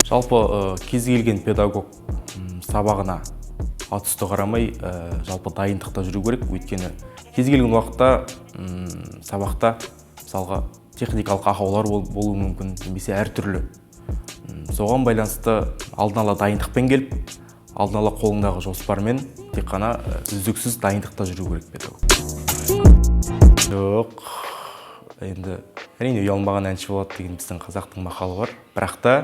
Жалпы кез келген педагог сабағына атүсті қарамай жалпы дайындықта жүру керек. Өйткені кез келген уақытта сабақта мысалға техникалық ақаулар болуы мүмкін, немесе әртүрлі. Соған байланысты алдын ала дайындықпен келіп, алдын ала қолыңдағы жоспармен тек қана үздіксіз дайындықта жүру керек педагог. Жоқ, енді әрине ұялмаған әнші болады деген біздің қазақтың мақалы бар. Бірақ та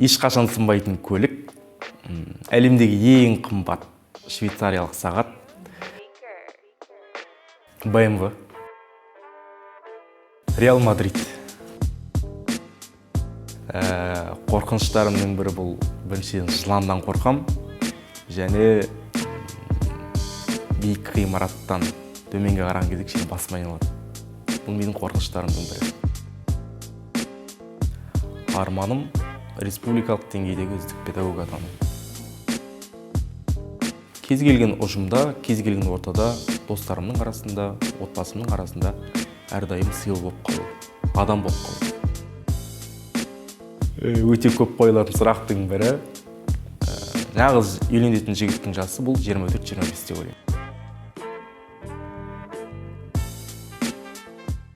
ешқашан сынбайтын көлік, әлемдегі ең қымбат швейцариялық сағат, BMW, Реал Мадрид. Қорқыныштарымның бірі бұл біріншіден жыланнан қорқам, және биік ғимараттан төменге қараған кезде кішкене басым айналады. Бұл менің қорқыныштарымның бірі. Арманым республикалық деңгейдегі үздік педагог атану. Кез келген ұжымда, кез келген ортада, достарымның арасында, отбасымның арасында әрдайым сыйлы болып қалу, адам болып қалу. Өте көп қойылатын сұрақтың бірі, нағыз үйленетін жігіттің жасы бұл 24-25 деп ойлаймын.